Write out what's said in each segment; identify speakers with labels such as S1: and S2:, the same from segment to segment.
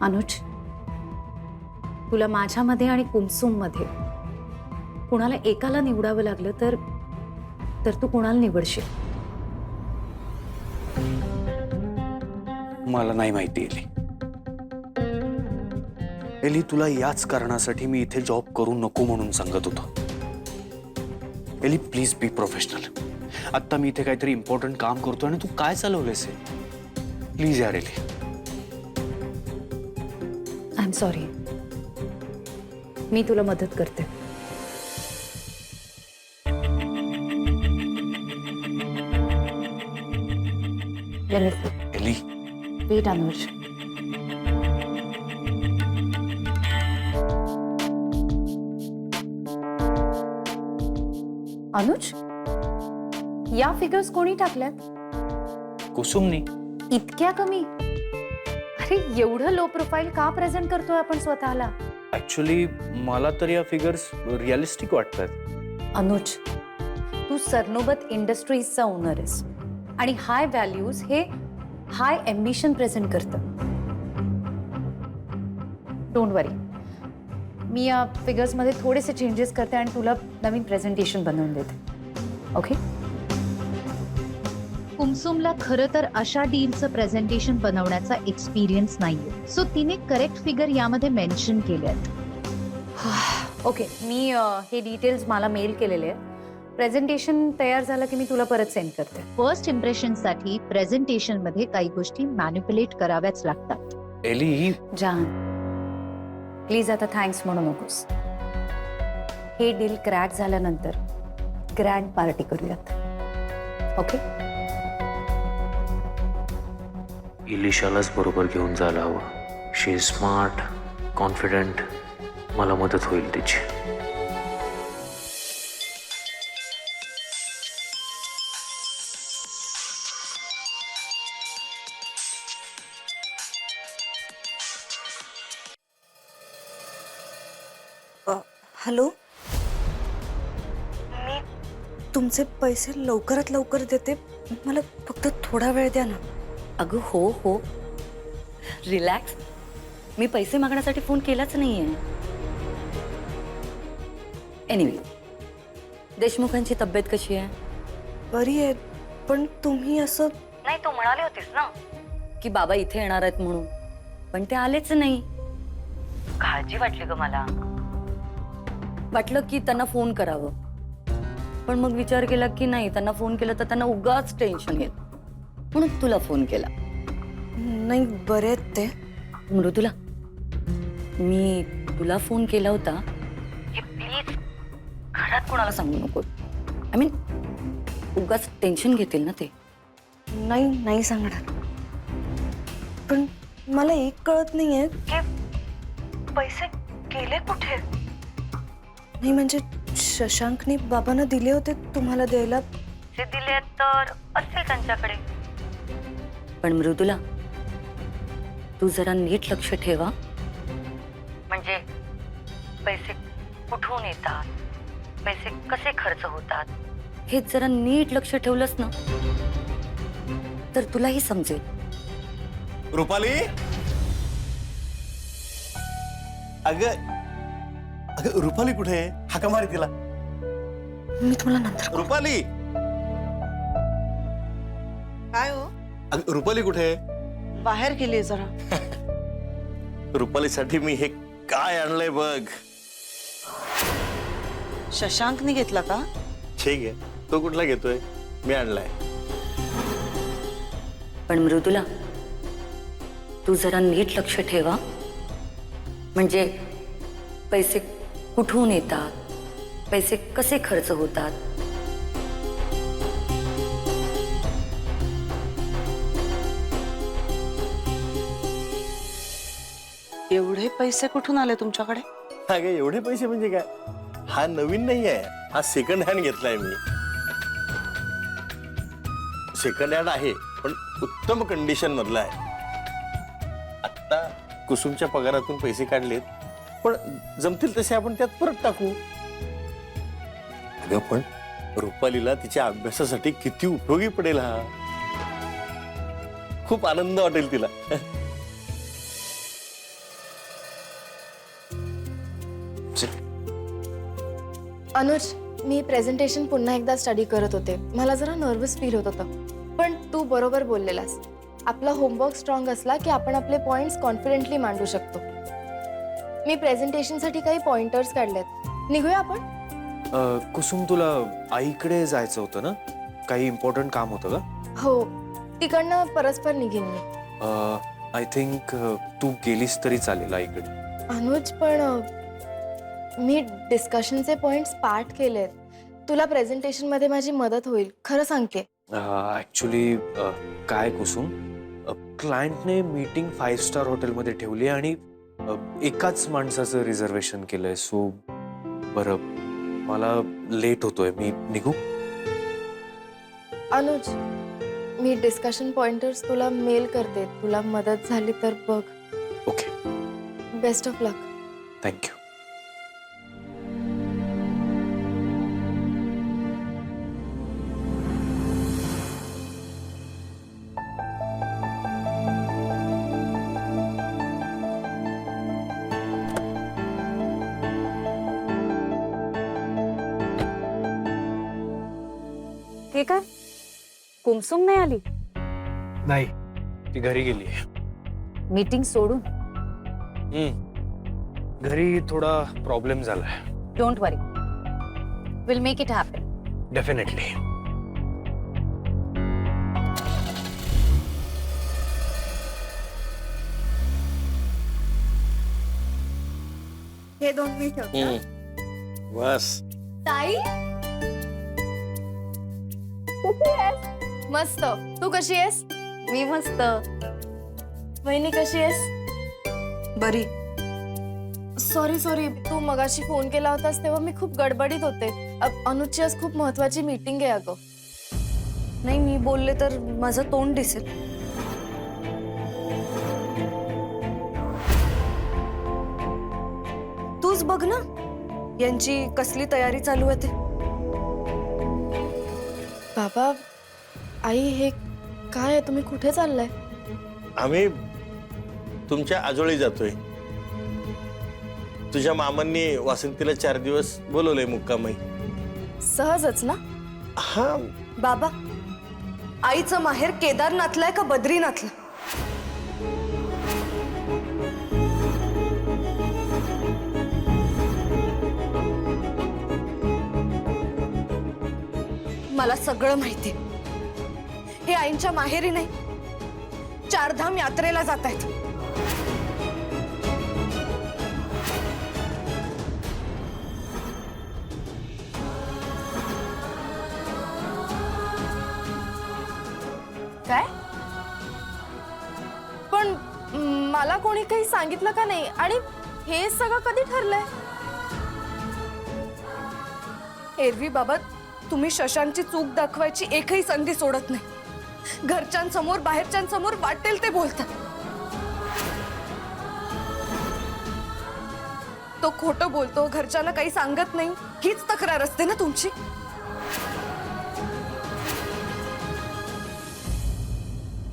S1: अनुज, तुला माझ्यामध्ये आणि कुमसुममध्ये कुणाला एकाला निवडावं लागलं तर तू कुणाला निवडशील?
S2: मला नाही माहिती एली. एली, तुला याच कारणासाठी मी इथे जॉब करू नको म्हणून सांगत होतो. एली, प्लीज बी प्रोफेशनल. आता मी इथे काहीतरी इम्पॉर्टंट काम करतो आणि तू काय चालवलेस? प्लीज यार एली.
S1: I am sorry. मी तुला मदत करते.
S2: एली,
S1: वेट अनुज. अनुज, या फिगर्स कोणी टाकल्यात?
S2: कुसुमनी.
S1: इतक्या कमी? अरे एवढं लो प्रोफाईल का प्रेझेंट करतोय आपण स्वतःला?
S2: ऍक्च्युली मला तर या फिगर्स रिअलिस्टिक वाटतात.
S1: अनुज, तू सरनोबत इंडस्ट्रीजचा ओनर आहेस आणि हाय व्हॅल्यूज हे हाय एम्बिशन प्रेझेंट करतं. डोंट वरी, मी या फिगर्समध्ये थोडेसे चेंजेस करते आणि तुला नवीन प्रेझेंटेशन बनवून देते. ओके?
S3: कुमसुमला खरं तर अशा डीलचं प्रेझेंटेशन बनवण्याचा एक्सपिरियन्स नाहीये, सो तिने करेक्ट फिगर यामध्ये मेन्शन केल्यात.
S1: ओके, मी हे डिटेल्स मला मेल केलेले आहेत. प्रेझेंटेशन तयार झालं की मी तुला परत सेंड करते.
S3: फर्स्ट इम्प्रेशनसाठी प्रेझेंटेशन मध्ये काही गोष्टी मॅनिप्युलेट कराव्याच लागतात.
S2: एली,
S1: जान, प्लीज आता थँक्स म्हणू नकोस. हे डील क्रॅक झाल्यानंतर ग्रँड पार्टी करूयात. ओके?
S2: इलिशालाच बरोबर घेऊन जायला हवं. शी इज स्मार्ट, कॉन्फिडंट. मला मदत होईल तिची.
S4: हॅलो, मी तुमचे पैसे लवकरात लवकर देते. मला फक्त थोडा वेळ द्या ना.
S5: अगं हो, रिलॅक्स. मी पैसे मागण्यासाठी फोन केलाच नाहीये. एनिवे, देशमुखांची तब्येत कशी आहे?
S4: बरी आहे, पण तुम्ही असं.
S5: नाही, तू म्हणाली होतीस ना की बाबा इथे येणार आहेत म्हणून, पण ते आलेच नाही. काळजी वाटली ग मला. वाटलं की त्यांना फोन करावं, पण मग विचार केला की नाही, त्यांना फोन केला तर त्यांना उगाच टेन्शन येईल, म्हणून तुला फोन केला.
S4: नाही, बरे आहेत ते.
S5: मृदुला, मी तुला फोन केला होता हे प्लीज घरात कोणाला सांगू नको. आय मीन, उगाच टेन्शन घेतील ना ते.
S4: नाही सांगणार. पण मला एक कळत नाहीये की पैसे गेले कुठे. नाही म्हणजे शशांकने बाबांना दिले होते तुम्हाला द्यायला.
S5: जे दिले तर असतील त्यांच्याकडे. पण मृदुला, तू जरा नीट लक्ष ठेवा. म्हणजे पैसे कुठून येतात, पैसे कसे खर्च होतात, हे जरा नीट लक्ष ठेवलंस ना तर तुलाही समजेल.
S6: रुपाली, अगं रुपाली कुठे आहे? हाका मारी तिला.
S4: मी तुम्हाला नंतर.
S6: रुपाली,
S7: काय हो?
S6: अगं रुपाली कुठे आहे?
S7: बाहेर गेली जरा.
S6: रुपालीसाठी मी हे काय आणलंय बघ.
S7: शशांकने घेतला का?
S6: ठीक आहे, तो कुठला घेतोय? मी आणलाय.
S5: पण मृदुला, तू जरा नीट लक्ष ठेवा. म्हणजे पैसे कुठून येतात, पैसे कसे खर्च होतात.
S7: एवढे पैसे कुठून आले तुमच्याकडे?
S6: अगं एवढे पैसे म्हणजे काय? हा नवीन नाही आहे, हा सेकंड हँड घेतलाय मी. सेकंड हँड आहे पण उत्तम कंडिशन मधला आहे. आता कुसुमच्या पगारातून पैसे काढलेत, पण जमतील तसे आपण त्यात परत टाकू. अगं पण रुपालीला तिच्या अभ्यासासाठी किती उपयोगी पडेल हा. खूप आनंद वाटेल तिला.
S8: अनुज, मी प्रेझेंटेशन पुन्हा एकदा स्टडी करत होते. मला जरा नर्वस फील होत होतं. पण तू बरोबर बोललेलास. आपला होमवर्क स्ट्रॉंग असला की आपण आपले पॉइंट्स कॉन्फिडेंटली मांडू शकतो. मी प्रेझेंटेशनसाठी काही पॉइंटर्स काढलेत. निघूया आपण?
S2: कुसुम, तुला आईकडे जायचं होतं ना? काही इम्पॉर्टंट काम होतं का?
S8: हो, तिकडनं परस्पर निघीन मी.
S2: आय थिंक तू गेलीस तरी चालेल आईकडे.
S8: अनुज, पण मी डिस्कशनचे पॉइंट्स पाठ केलेत. तुला प्रेझेंटेशनमध्ये माझी मदत होईल, खरं सांगते.
S2: ॲक्च्युली काय कुसुम, क्लायंटने मीटिंग 5 स्टार हॉटेलमध्ये ठेवली आणि एकाच माणसाचं रिझर्वेशन केलंय. सो बरं, मला लेट होतोय, मी निघू?
S8: अनुज, मी डिस्कशन पॉइंटर्स तुला मेल करते. तुला मदत झाली तर बघ.
S2: Okay,
S8: best of luck.
S2: Thank you.
S1: हे काय, कुमसुम नाही आली?
S2: नाही, ती घरी गेली.
S1: मीटिंग सोडून?
S2: घरी थोडा प्रॉब्लेम झालाय.
S1: Don't worry, will make it happen.
S2: Definitely.
S8: हे 2 मी ठेवते.
S6: बस.
S8: ताई, कशी आहेस? मस्त. तू कशी आहेस?
S1: मी मस्त.
S8: वहिनी कशी आहेस?
S7: बरी.
S8: सॉरी, तू मगाशी फोन केला होतास तेव्हा मी खूप गडबडीत होते. अनुजची आज खूप महत्वाची मीटिंग आहे अगं.
S1: नाही, मी बोलले तर माझं तोंड दिसेल. तूच बघ ना, यांची कसली तयारी चालू आहे ते.
S8: बाबा, आई, हे काय आहे? तुम्ही कुठे चाललाय?
S6: आम्ही तुमच्या आजोळी जातोय. तुझ्या मामांनी वासंतीला 4 दिवस बोलवलंय मुक्कामी.
S8: सहजच ना?
S6: हा.
S1: बाबा, आईचं माहेर केदारनाथला आहे का बद्रीनाथला? मला सगळं माहिती. हे आईंच्या माहेरी नाही, 4 धाम यात्रेला जात आहेत.
S8: काय? पण मला कोणी काही सांगितलं का नाही? आणि हे सगळं कधी ठरलंय?
S1: एरवी बाबा, तुम्ही शशांकची चूक दाखवायची एकही संधी सोडत नाही. घरच्यांसमोर बाहेरच्यांसमोर वाटेल ते बोलतात. तो खोटं बोलतो, घरच्यांना काही सांगत नाही, हीच तक्रार असते ना तुमची?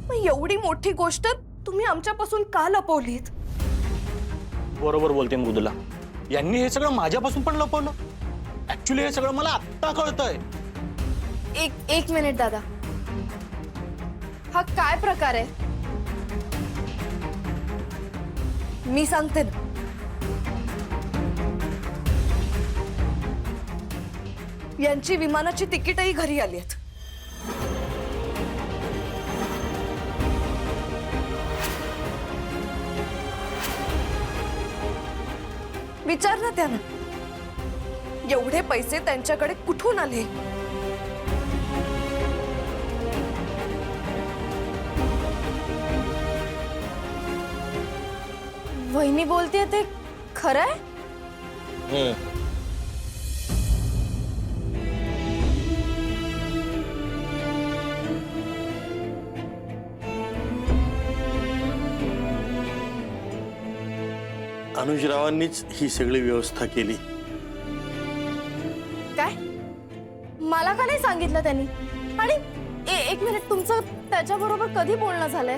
S1: मग एवढी मोठी गोष्ट तुम्ही आमच्यापासून का लपवलीत?
S9: बरोबर बोलते मृदुला. यांनी हे सगळं माझ्यापासून पण लपवलं. ऍक्च्युली हे सगळं मला आत्ता कळतंय.
S8: एक मिनिट दादा, हा काय प्रकार आहे?
S1: मी सांगते ना. यांची विमानाची तिकीटही घरी आली आहेत. विचार ना त्यांना, एवढे पैसे त्यांच्याकडे कुठून आले?
S8: वहिनी बोलतेय ते खरं आहे?
S6: अनुजरावांनीच ही सगळी व्यवस्था केली.
S8: काय? मला का नाही सांगितलं त्यांनी? आणि एक मिनिट, तुमचं त्याच्याबरोबर कधी बोलणं झालंय?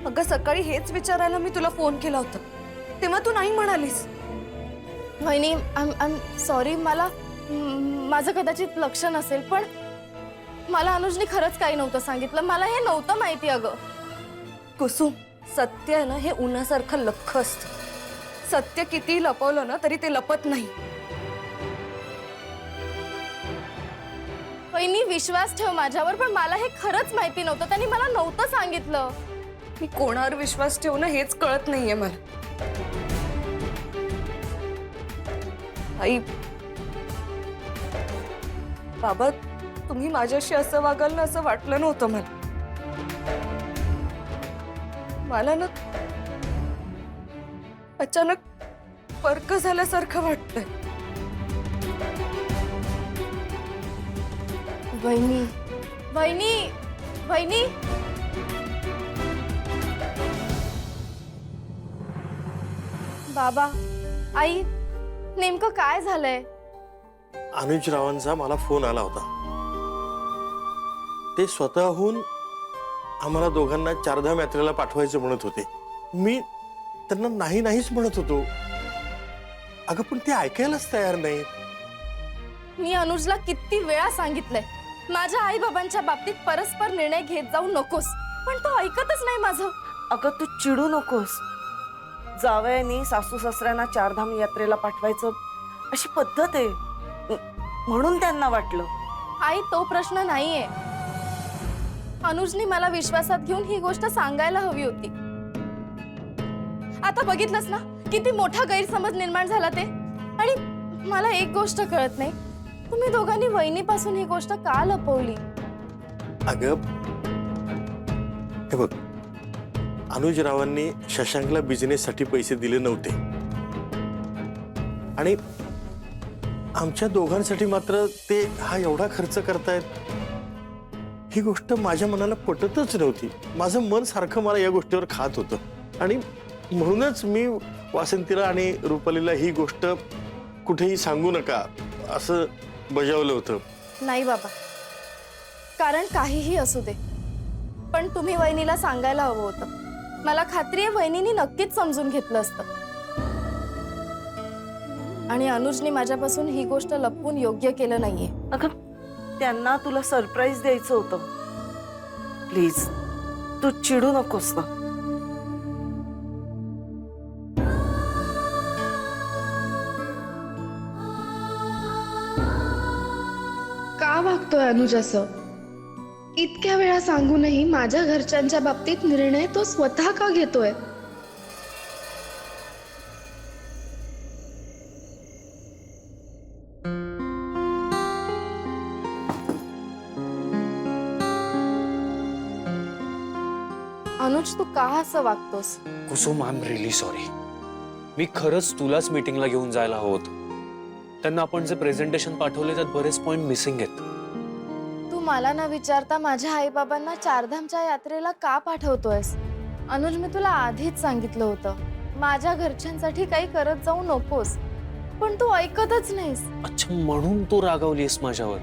S1: अगं, सकाळी हेच विचारायला मी तुला फोन केला होता, तेव्हा तू नाही म्हणालीस.
S8: वहिनी, आय एम सॉरी. मला माझं कदाचित लक्ष नसेल, पण मला अनुजने खरंच काही नव्हतं सांगितलं. मला हे नव्हतं माहिती अगं.
S1: कुसुम, सत्य आहे ना हे उन्हासारखं लख्ख असतं. सत्य किती लपवलं ना तरी ते लपत नाही.
S8: वहिनी विश्वास ठेव माझ्यावर, पण मला हे खरंच माहिती नव्हतं. त्यांनी मला नव्हतं सांगितलं.
S1: मी कोणावर विश्वास ठेवणं हेच कळत नाहीये मला. आई, बाबा, तुम्ही माझ्याशी असं वागाल ना असं वाटलं नव्हतं मला. मला ना अचानक फरक झाल्यासारखं वाटतंय.
S8: वहिनी, वहिनी, वहिनी. बाबा, आई, नेमकं काय झालंय?
S6: अनुज रावांचा मला फोन आला होता. ते स्वतःहून आम्हाला दोघांना चारधाम यात्रेला पाठवायचं म्हणत होते. मी त्यांना नाही नाहीच म्हणत होतो. अगं पण ते ऐकायलाच तयार नाही.
S8: मी अनुजला किती वेळा सांगितलंय माझ्या आई बाबांच्या बाबतीत परस्पर निर्णय घेत जाऊ नकोस, पण तो ऐकतच नाही माझं.
S7: अगं तू चिडू नकोस. जावयानी सासू सासऱ्यांना चारधाम यात्रेला पाठवायचं अशी पद्धत आहे, म्हणून त्यांना वाटलं.
S8: आई, तो प्रश्न नाहीये. अनुजनी मला विश्वासात घेऊन ही गोष्ट सांगायला हवी होती. आता बघितलंस ना किती मोठा गैरसमज निर्माण झाला ते. आणि मला एक गोष्ट कळत नाही, तुम्ही दोघांनी वहिनीपासून ही गोष्ट का लपवली?
S6: अगं हे बघ, अनुज रावांनी शशांकला बिझनेससाठी पैसे दिले नव्हते आणि आमच्या दोघांसाठी मात्र ते हा एवढा खर्च करतायत, ही गोष्ट माझ्या मनाला पटतच नव्हती. माझं मन सारखं मला या गोष्टीवर खात होतं आणि म्हणूनच मी वासंतीला आणि रुपालीला ही गोष्ट कुठेही सांगू नका असं बजावलं होतं.
S8: नाही बाबा, कारण काहीही असू दे, पण तुम्ही वहिनीला सांगायला हवं होतं. मला खात्री आहे वहिनीने नक्कीच समजून घेतलं असतं. आणि अनुजने माझ्यापासून ही गोष्ट लपवून योग्य केलं नाहीये.
S7: अगं त्यांना तुला सरप्राईज द्यायचं होतं. प्लीज तू चिडू नकोस ना.
S8: का वागतोय अनुज असं? इतक्या वेळा सांगूनही माझ्या घरच्यांच्या बाबतीत निर्णय तो स्वतः का घेतोय? अनुज, तू का असं वागतोस?
S2: Kusum, I am really sorry. मी खरंच तुलाच मीटिंगला घेऊन जायला हवं होतं. त्यांना आपण जे प्रेझेंटेशन पाठवले त्यात बरेच पॉइंट मिसिंग आहेत.
S8: तू मला न विचारता माझ्या आई बाबांना चारधामच्या यात्रेला का पाठवतोयस? अनुज, मी तुला आधीच सांगितलं होतं माझ्या घरच्यांसाठी काही करत जाऊ नकोस, पण तू ऐकतच नाहीस.
S2: अच्छा, म्हणून तू रागावलीस माझ्यावर?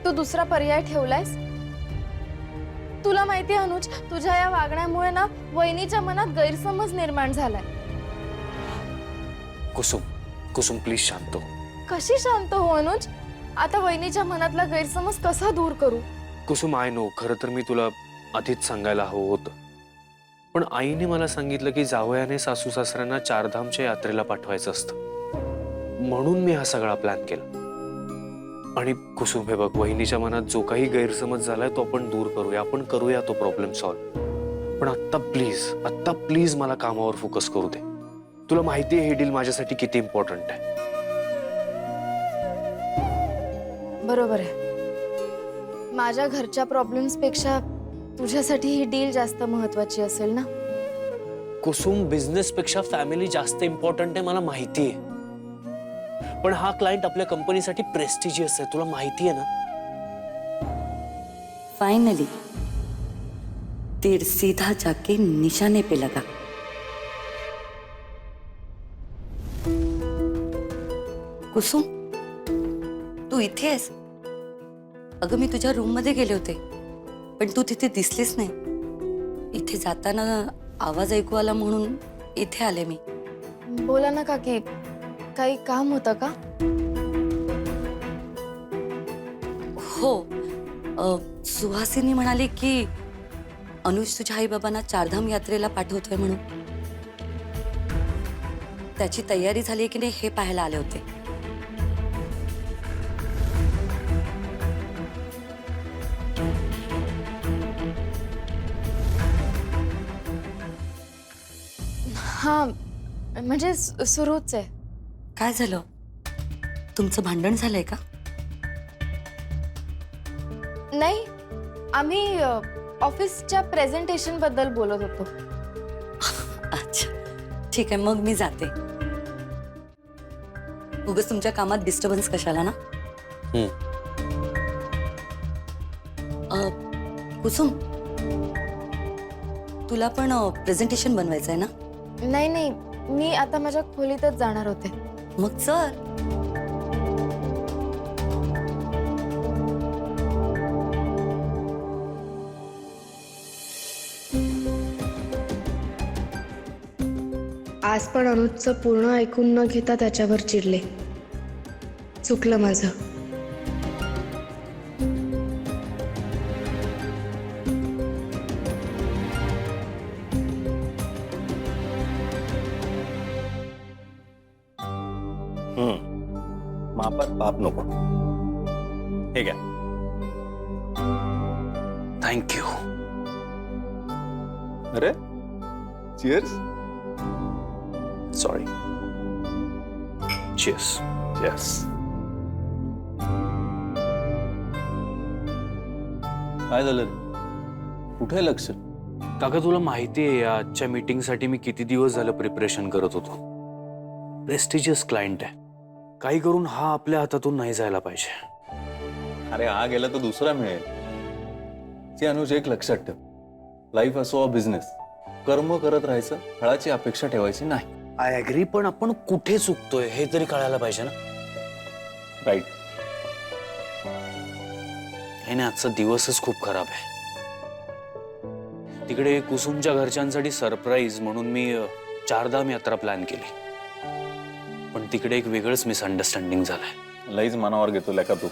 S8: तू दुसरा पर्याय ठेवलायस? तुला माहितीये अनुज, तुझ्या या वागण्यामुळे ना वहिनीच्या मनात गैरसमज निर्माण झालाय.
S2: कुसुम, कुसुम प्लीज शांत हो.
S8: कशी शांत हो अनुज? आता वहिनीच्या मनातला गैरसमज कसा दूर करू?
S2: कुसुम, आय नो, खरं तर मी तुला आधीच सांगायला हवं होतं, पण आईने मला सांगितलं की जावयाने सासू सासऱ्यांना चारधामच्या यात्रेला पाठवायचं असतं, म्हणून मी हा सगळा प्लॅन केला. आणि कुसुम, हे बघ, वहिनीच्या मनात जो काही गैरसमज झालाय तो आपण दूर करूया, आपण करूया तो प्रॉब्लेम सॉल्व्ह. पण आत्ता प्लीज मला कामावर फोकस करू दे. तुला माहिती आहे हे डील माझ्यासाठी किती इम्पॉर्टंट आहे.
S8: बरोबर आहे. माझ्या घरच्या प्रॉब्लेम्स पेक्षा तुझ्यासाठी ही डील जास्त महत्वाची असेल ना?
S2: कुसुम, बिझनेस पेक्षा फॅमिली जास्त इम्पॉर्टंट आहे मला माहिती आहे, पण हा क्लायंट आपल्या कंपनीसाठी प्रेस्टिजियस आहे, तुला माहिती आहे ना?
S5: फाइनली तीर सीधा जाके निशाने पे लगा. कुसुम, तू इथे आहेस? अगं मी तुझ्या रूम मध्ये गेले होते, पण तू तिथे दिसलीस नाही. इथे जाताना आवाज ऐकू आला म्हणून इथे आले मी.
S8: बोला ना काकी, काही काम होतं का?
S5: हो. सुहासिनी म्हणाली की अनुज तुझ्या आई बाबांना चारधाम यात्रेला पाठवतोय म्हणून. त्याची तयारी झाली की नाही हे पाहायला आले होते.
S8: हां, म्हणजे सुरूच आहे.
S5: काय झालं? तुमचं भांडण झालंय का?
S8: नाही, आम्ही ऑफिसच्या प्रेझेंटेशन बद्दल बोलत होतो.
S5: अच्छा, ठीक आहे, मग मी जाते. उगाच तुमच्या कामात डिस्टर्बन्स कशाला ना. कुसुम, तुला पण प्रेझेंटेशन बनवायचं आहे ना?
S8: नाही नाही, मी आता माझ्या खोलीतच जाणार होते.
S5: मग चल.
S10: आज पण अनुजचं पूर्ण ऐकून न घेता त्याच्यावर चिडले. चुकलं माझं.
S9: मापात पाप नको. हे घ्या.
S2: थँक्यू.
S9: अरे चिअर्स.
S2: सॉरी. चीयर्स.
S9: येस. काय झालं? कुठे लक्ष?
S2: काका तुला माहिती आहे आजच्या मीटिंगसाठी मी किती दिवस झालं प्रिपरेशन करत होतो. प्रेस्टिजियस क्लायंट आहे. काही करून हा आपल्या हातातून नाही जायला पाहिजे.
S11: अरे हा गेला तर दुसरा मिळेल. ती अनुज एक लक्षात ठेव, लाईफ असो बिझनेस, कर्म करत राहायचं, फळाची अपेक्षा ठेवायची नाही.
S2: आय अग्री, पण आपण कुठे चुकतोय हे तरी कळायला पाहिजे ना.
S11: राईट.
S2: हे ना, आजचा दिवसच खूप खराब आहे. तिकडे कुसुमच्या घरच्यांसाठी सरप्राईज म्हणून मी चारधाम यात्रा प्लॅन केली, पण तिकडे एक वेगळंच मिसअंडरस्टँडिंग झालंय.
S11: लईच मनावर घेतो लेका तू.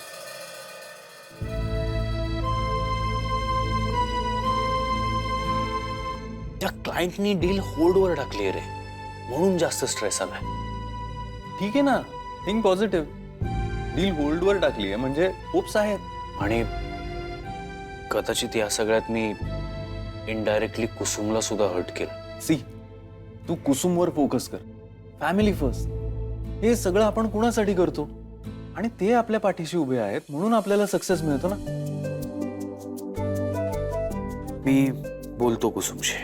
S2: त्या क्लायंटनी डील होल्डवर टाकली रे, म्हणून जास्त स्ट्रेस आलाय.
S11: ठीक आहे ना, थिंक पॉझिटिव्ह. डील होल्डवर टाकली आहे म्हणजे होप्स आहेत.
S2: आणि कदाचित या सगळ्यात मी इनडायरेक्टली कुसुमला सुद्धा हर्ट केलं.
S11: सी, तू कुसुमवर फोकस कर. Family first. हे सगळं आपण कुणासाठी करतो आणि ते आपल्या पाठीशी उभे आहेत म्हणून आपल्याला सक्सेस मिळतो ना.
S2: मी बोलतो कुसुमशी.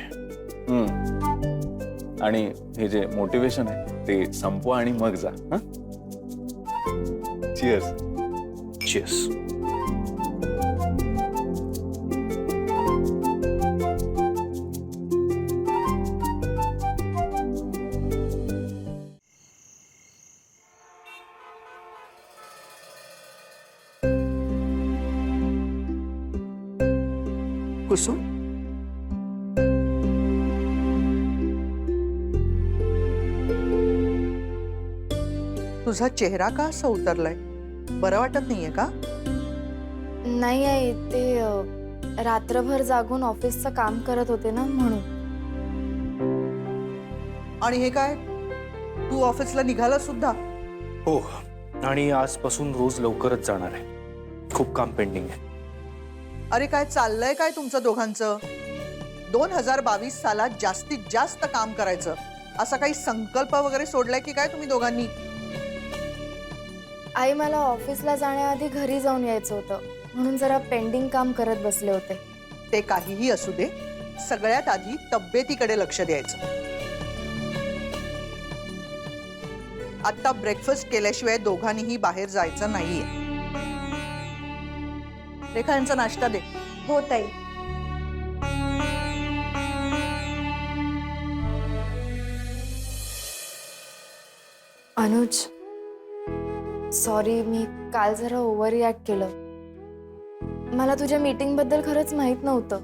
S11: आणि हे जे मोटिवेशन आहे ते संपवा आणि मग जा. चिअर्स.
S2: चीयर्स.
S12: कुसुम, तुझा चेहरा का असा उतरलाय? बरं वाटत नाहीये का?
S8: नाही आहे, ते रात्रभर जागून ऑफिसचं काम करत होते ना, म्हणून.
S12: आणि हे काय, तू ऑफिसला निघाला सुद्धा?
S2: हो, आणि आजपासून रोज लवकरच जाणार आहे. खूप काम पेंडिंग आहे.
S12: अरे काय चाललंय काय तुमचं दोघांचं? 2022 सालात जास्तीत जास्त काम करायचं असा काही संकल्प वगैरे सोडलाय की काय तुम्ही दोघांनी?
S8: आई, मला ऑफिसला जाण्याआधी घरी जाऊन यायचं होतं, म्हणून जरा पेंडिंग काम करत बसले होते.
S12: ते काहीही असू दे, सगळ्यात आधी तब्येतीकडे लक्ष द्यायचं. आता ब्रेकफास्ट केल्याशिवाय दोघांनीही बाहेर जायचं नाहीये. रेखा, यांचा नाश्ता दे.
S10: हो ताई.
S8: अनुज, सॉरी, मी काल जरा ओव्हर रिॲक्ट केलं. मला तुझ्या मीटिंग बद्दल खरंच माहित नव्हतं.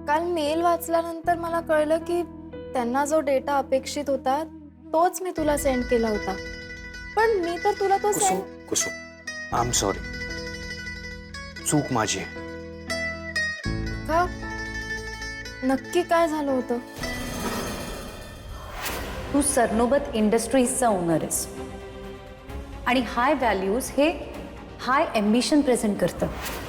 S8: काल मेल वाचल्यानंतर मला कळलं की त्यांना जो डेटा अपेक्षित होता तोच मी तुला सेंड केला होता. पण मी तर तुला तो
S2: Kusum
S8: send-
S2: Kusum I am sorry, चूक माझी आहे.
S8: का नक्की काय झालं होतं?
S5: तू सरनोबत इंडस्ट्रीजचा ओनर आहेस आणि हाय व्हॅल्यूज हे हाय एम्बिशन प्रेझेंट करतं.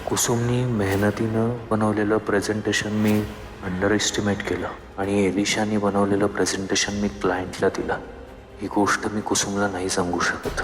S13: कुसुमनी मेहनतीनं बनवलेलं प्रेझेंटेशन मी अंडर एस्टिमेट केलं आणि एलिशानी बनवलेलं प्रेझेंटेशन मी क्लायंटला दिलं. ही गोष्ट मी कुसुमला नाही सांगू शकत.